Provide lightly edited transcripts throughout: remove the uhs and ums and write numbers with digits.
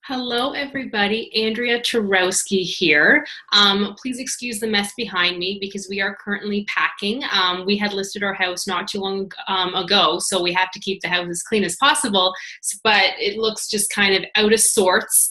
Hello, everybody. Andrea Turowski here. Please excuse the mess behind me because we are currently packing. We had listed our house not too long ago, so we have to keep the house as clean as possible, but it looks just kind of out of sorts.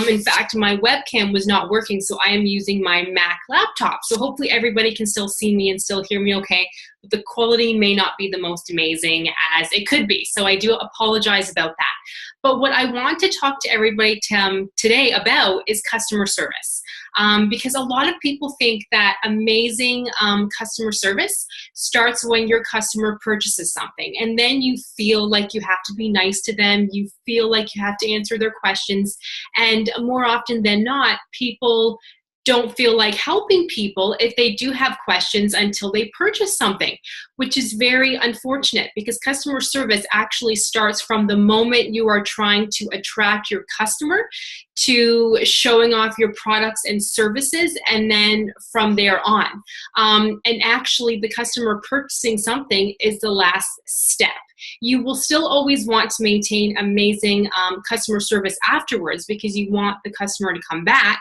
In fact, my webcam was not working, so I am using my Mac laptop. So hopefully everybody can still see me and still hear me okay. The quality may not be the most amazing as it could be, so I do apologize about that. But what I want to talk to everybody today about is customer service, because a lot of people think that amazing customer service starts when your customer purchases something, and then you feel like you have to be nice to them, you feel like you have to answer their questions, and more often than not, people don't feel like helping people if they do have questions until they purchase something, which is very unfortunate because customer service actually starts from the moment you are trying to attract your customer to showing off your products and services, and then from there on. And actually, the customer purchasing something is the last step. You will still always want to maintain amazing customer service afterwards because you want the customer to come back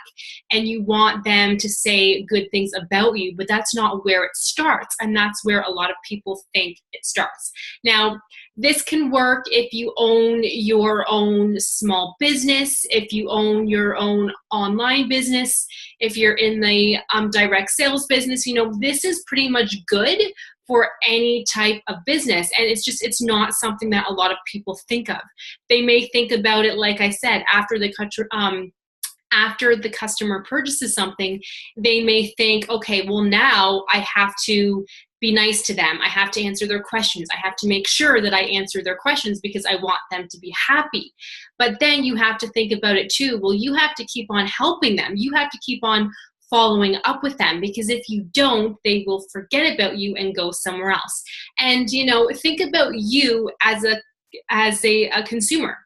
and you want them to say good things about you, but that's not where it starts, and that's where a lot of people think it starts. Now, this can work if you own your own small business, if you own your own online business, if you're in the direct sales business. You know, this is pretty much good for any type of business, and it's not something that a lot of people think of. They may think about it, like I said, after the customer purchases something. They may think, okay, well, now I have to be nice to them. I have to answer their questions. I have to make sure that I answer their questions because I want them to be happy. But then you have to think about it too. Well, you have to keep on helping them. You have to keep on following up with them, because if you don't, they will forget about you and go somewhere else. And, you know, think about you as a consumer.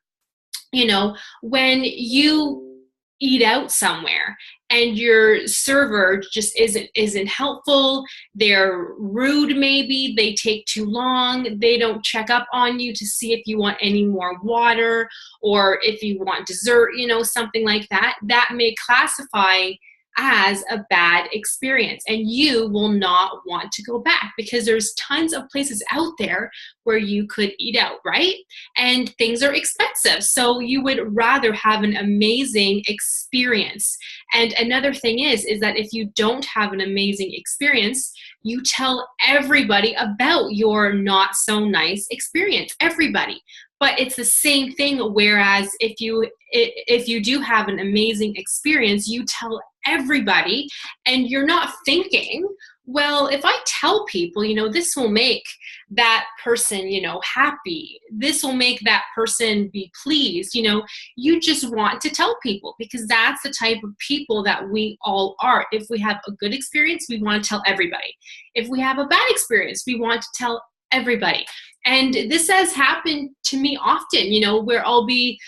You know, when you eat out somewhere and your server just isn't helpful, they're rude, maybe they take too long, they don't check up on you to see if you want any more water or if you want dessert, you know, something like that, that may classify as a bad experience, and you will not want to go back because there's tons of places out there where you could eat out, right? And things are expensive, so you would rather have an amazing experience. And another thing is that if you don't have an amazing experience, you tell everybody about your not so nice experience, everybody. But it's the same thing, whereas if you do have an amazing experience, you tell everybody, and you're not thinking, well, if I tell people, you know, this will make that person, you know, happy. This will make that person be pleased. You know, you just want to tell people because that's the type of people that we all are. If we have a good experience, we want to tell everybody. If we have a bad experience, we want to tell everybody. And this has happened to me often, you know, where I'll be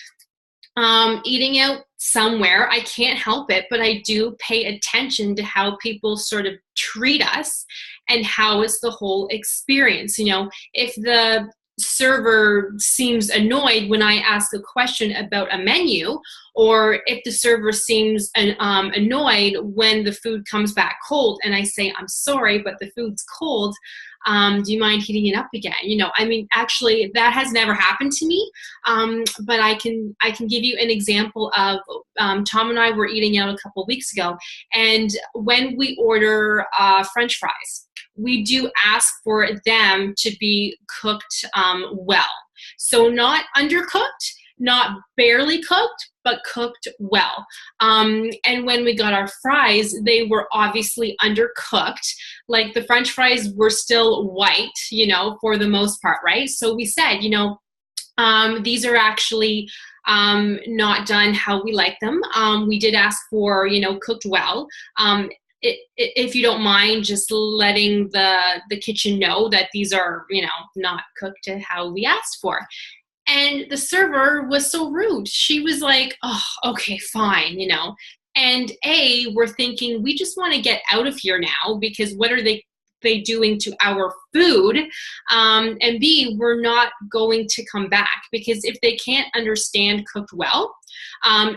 eating out somewhere. I can't help it, but I do pay attention to how people sort of treat us and how it's the whole experience. You know, if the server seems annoyed when I ask a question about a menu, or if the server seems annoyed when the food comes back cold and I say, I'm sorry, but the food's cold, do you mind heating it up again? You know, I mean, actually, that has never happened to me, but I can give you an example of Tom and I were eating out a couple of weeks ago, and when we order French fries, we do ask for them to be cooked well. So not undercooked, not barely cooked, but cooked well. And when we got our fries, they were obviously undercooked. Like the French fries were still white, you know, for the most part, right? So we said, you know, these are actually not done how we like them. We did ask for, you know, cooked well. If you don't mind just letting the kitchen know that these are, you know, not cooked to how we asked for. And the server was so rude. She was like, oh, okay, fine, you know. And we're thinking, we just want to get out of here now because what are they they doing to our food? And B, we're not going to come back, because if they can't understand cooked well,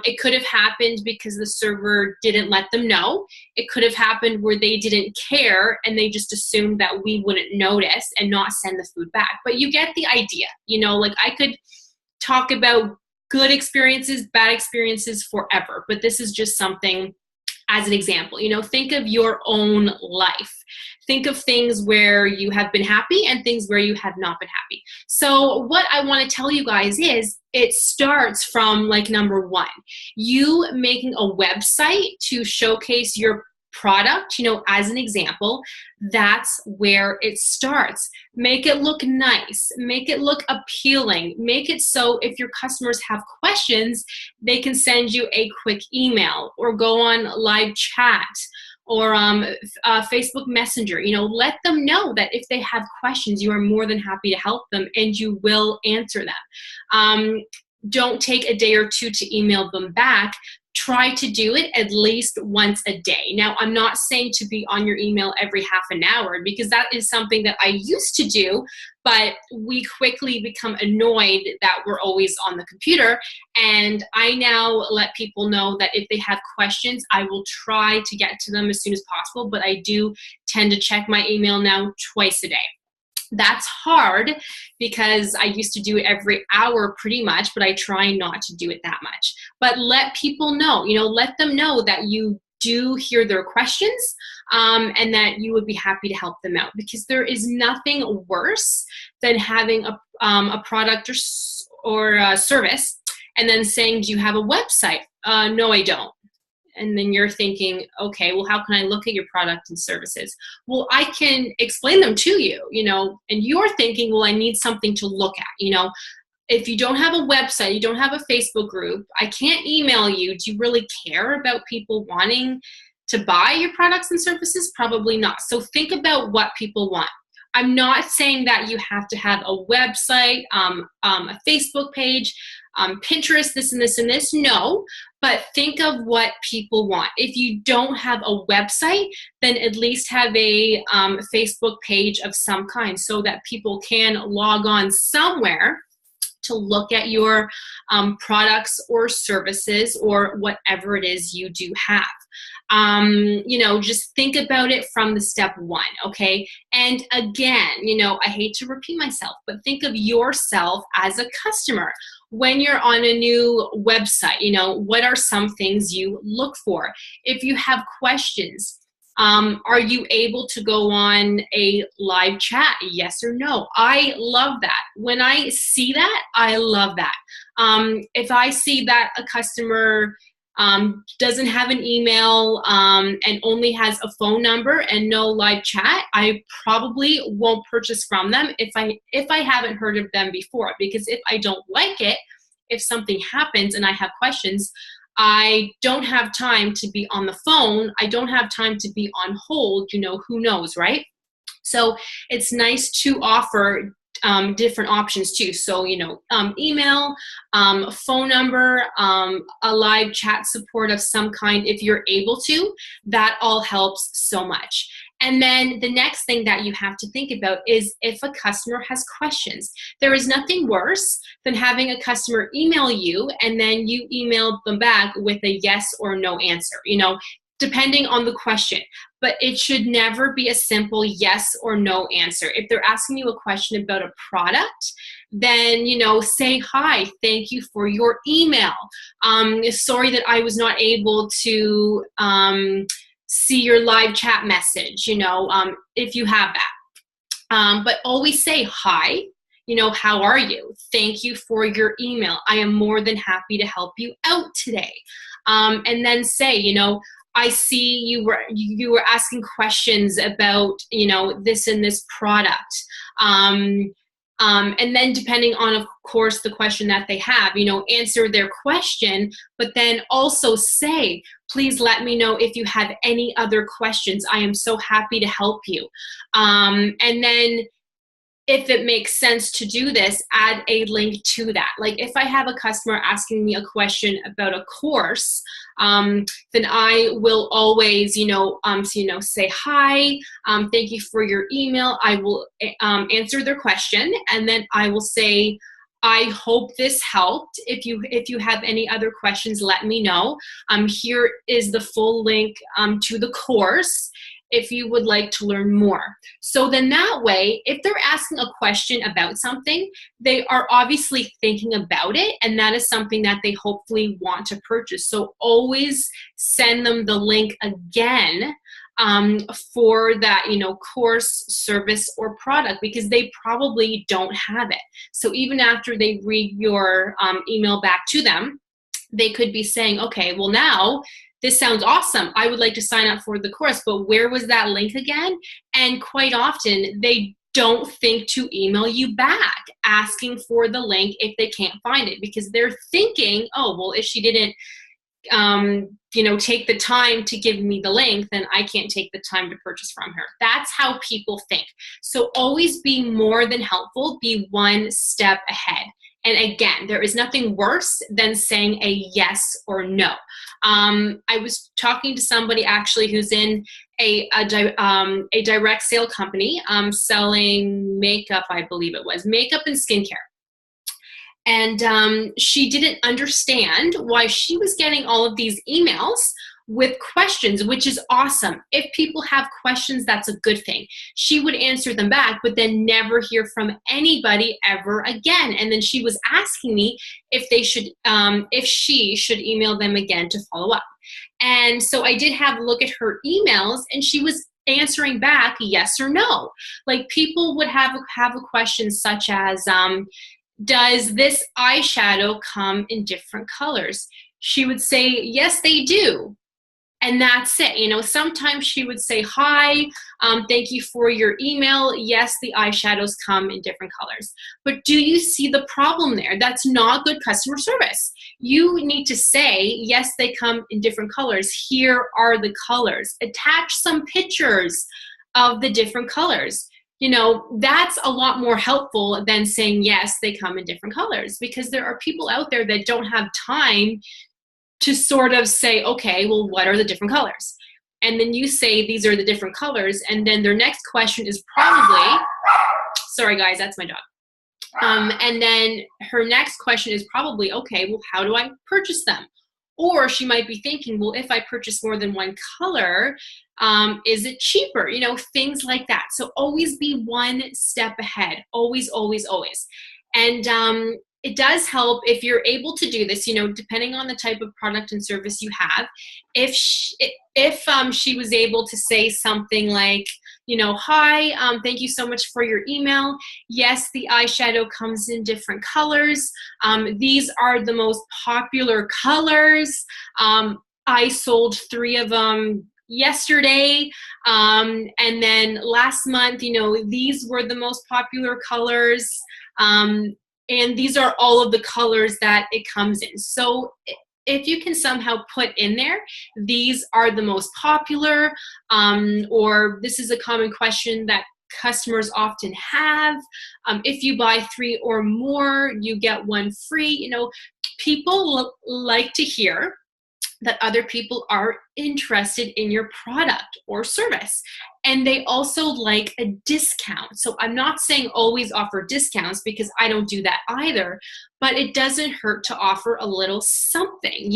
it could have happened because the server didn't let them know. It could have happened where they didn't care and they just assumed that we wouldn't notice and not send the food back. But you get the idea. Like I could talk about good experiences, bad experiences forever, but this is just something as an example. Think of your own life. Think of things where you have been happy and things where you have not been happy. So what I want to tell you guys is it starts from number one, you making a website to showcase your product, as an example. That's where it starts. Make it look nice, make it look appealing, make it so if your customers have questions, they can send you a quick email or go on live chat or Facebook Messenger. Let them know that if they have questions, you are more than happy to help them and you will answer them. Don't take a day or two to email them back. Try to do it at least once a day. Now, I'm not saying to be on your email every half an hour, because that is something that I used to do, but we quickly become annoyed that we're always on the computer. And I now let people know that if they have questions, I will try to get to them as soon as possible, but I do tend to check my email now twice a day. That's hard because I used to do it every hour pretty much, but I try not to do it that much. But let people know, let them know that you do hear their questions and that you would be happy to help them out, because there is nothing worse than having a product or a service and then saying, do you have a website? No, I don't. And then you're thinking, okay, well, how can I look at your product and services? Well, I can explain them to you, and you're thinking, well, I need something to look at, If you don't have a website, you don't have a Facebook group, I can't email you. Do you really care about people wanting to buy your products and services? Probably not. So think about what people want. I'm not saying that you have to have a website, a Facebook page, Pinterest, this and this and this. No, but think of what people want. If you don't have a website, then at least have a Facebook page of some kind so that people can log on somewhere to look at your products or services or whatever it is you do have. Just think about it from the step one, okay? And again, I hate to repeat myself, but think of yourself as a customer. When you're on a new website, what are some things you look for? If you have questions, are you able to go on a live chat? Yes or no? I love that. When I see that, I love that. If I see that a customer doesn't have an email and only has a phone number and no live chat, I probably won't purchase from them if I haven't heard of them before. Because if I don't like it, if something happens and I have questions, I don't have time to be on the phone. I don't have time to be on hold. Who knows, right? So it's nice to offer different options too. So, email, phone number, a live chat support of some kind if you're able to. That all helps so much. And then the next thing that you have to think about is if a customer has questions. There is nothing worse than having a customer email you and then you email them back with a yes or no answer, depending on the question. But it should never be a simple yes or no answer. If they're asking you a question about a product, then, say, hi, thank you for your email. Sorry that I was not able to see your live chat message, if you have that. But always say, hi, how are you? Thank you for your email. I am more than happy to help you out today. And then say, I see you were asking questions about, this and this product. And then depending on, of course, the question that they have, answer their question, but then also say, please let me know if you have any other questions. I am so happy to help you. And then if it makes sense to do this, add a link to that. Like if I have a customer asking me a question about a course, then I will always, say, hi, thank you for your email. I will answer their question, and then I will say, I hope this helped. If you have any other questions, let me know. Here is the full link to the course if you would like to learn more. So then that way, if they're asking a question about something, they are obviously thinking about it, and that is something that they hopefully want to purchase. So always send them the link again for that, course, service, or product, because they probably don't have it. So even after they read your email back to them, they could be saying, okay, well now, this sounds awesome. I would like to sign up for the course, but where was that link again? And quite often, they don't think to email you back asking for the link if they can't find it, because they're thinking, oh, well, if she didn't take the time to give me the link, then I can't take the time to purchase from her. That's how people think. So always be more than helpful, be one step ahead. And again, there is nothing worse than saying a yes or no. I was talking to somebody actually who's in a direct sale company selling makeup, I believe it was, makeup and skincare. And she didn't understand why she was getting all of these emails with questions, which is awesome. If people have questions, that's a good thing. She would answer them back, but then never hear from anybody ever again. And then she was asking me if she should email them again to follow up. And so I did have a look at her emails, and she was answering back yes or no. Like people would have a question such as, does this eyeshadow come in different colors? She would say, yes, they do. And that's it. Sometimes she would say, hi, thank you for your email. Yes, the eyeshadows come in different colors. But do you see the problem there? That's not good customer service. You need to say, yes, they come in different colors. Here are the colors. Attach some pictures of the different colors. That's a lot more helpful than saying, yes, they come in different colors, because there are people out there that don't have time to sort of say, okay, well, what are the different colors? And then you say, these are the different colors. And then their next question is probably, sorry guys, that's my dog. And then her next question is probably, okay, well, how do I purchase them? Or she might be thinking, well, if I purchase more than one color, is it cheaper? Things like that. So always be one step ahead. Always, always, always. And it does help if you're able to do this, depending on the type of product and service you have. If she was able to say something like, hi, thank you so much for your email. Yes, the eyeshadow comes in different colors. These are the most popular colors. I sold 3 of them yesterday. And then last month, these were the most popular colors. And these are all of the colors that it comes in. So if you can somehow put in there, these are the most popular, or this is a common question that customers often have. If you buy 3 or more, you get 1 free. People like to hear that other people are interested in your product or service. And they also like a discount. So I'm not saying always offer discounts, because I don't do that either, but it doesn't hurt to offer a little something,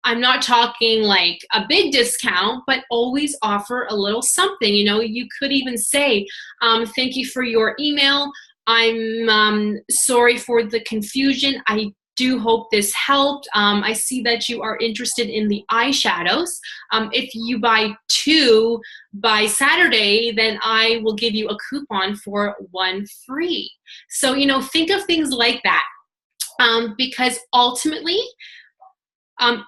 I'm not talking like a big discount, but always offer a little something. You could even say, thank you for your email. I'm sorry for the confusion. I do hope this helped. I see that you are interested in the eyeshadows. If you buy 2 by Saturday, then I will give you a coupon for 1 free. So, think of things like that, because ultimately,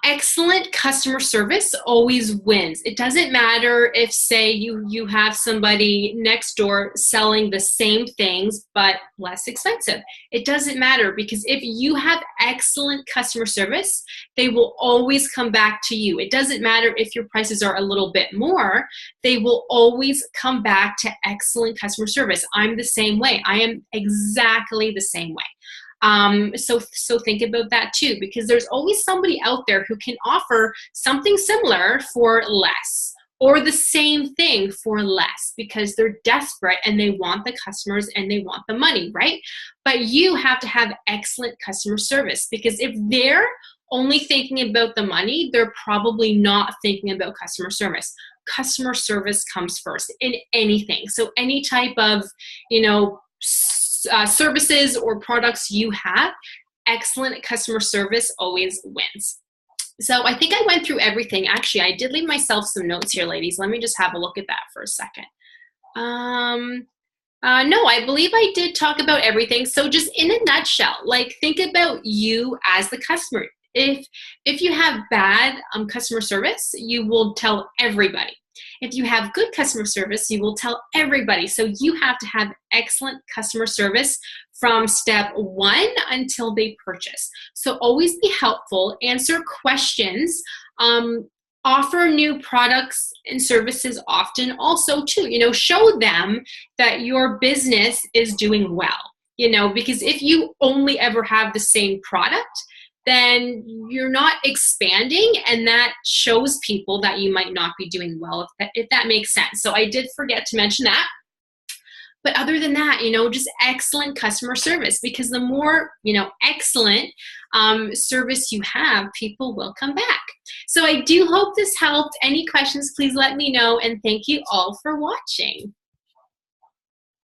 Excellent customer service always wins. It doesn't matter if, say, you have somebody next door selling the same things but less expensive. It doesn't matter, because if you have excellent customer service, they will always come back to you. It doesn't matter if your prices are a little bit more, they will always come back to excellent customer service. I'm the same way. I am exactly the same way. So think about that too, because there's always somebody out there who can offer something similar for less, or the same thing for less, because they're desperate and they want the customers and they want the money, right? But you have to have excellent customer service, because if they're only thinking about the money, they're probably not thinking about customer service. Customer service comes first in anything. So any type of, services or products you have, excellent customer service always wins. So I think I went through everything. Actually, I did leave myself some notes here, ladies. Let me just have a look at that for a second. No, I believe I did talk about everything. So just in a nutshell, like, think about you as the customer. If you have bad customer service, you will tell everybody. If you have good customer service, you will tell everybody. So you have to have excellent customer service from step one until they purchase. So always be helpful, answer questions, offer new products and services often also too. Show them that your business is doing well, because if you only ever have the same product, then you're not expanding, and that shows people that you might not be doing well, if that makes sense. So I did forget to mention that. But other than that, just excellent customer service, because the more, excellent service you have, people will come back. So I do hope this helped. Any questions, please let me know, and thank you all for watching.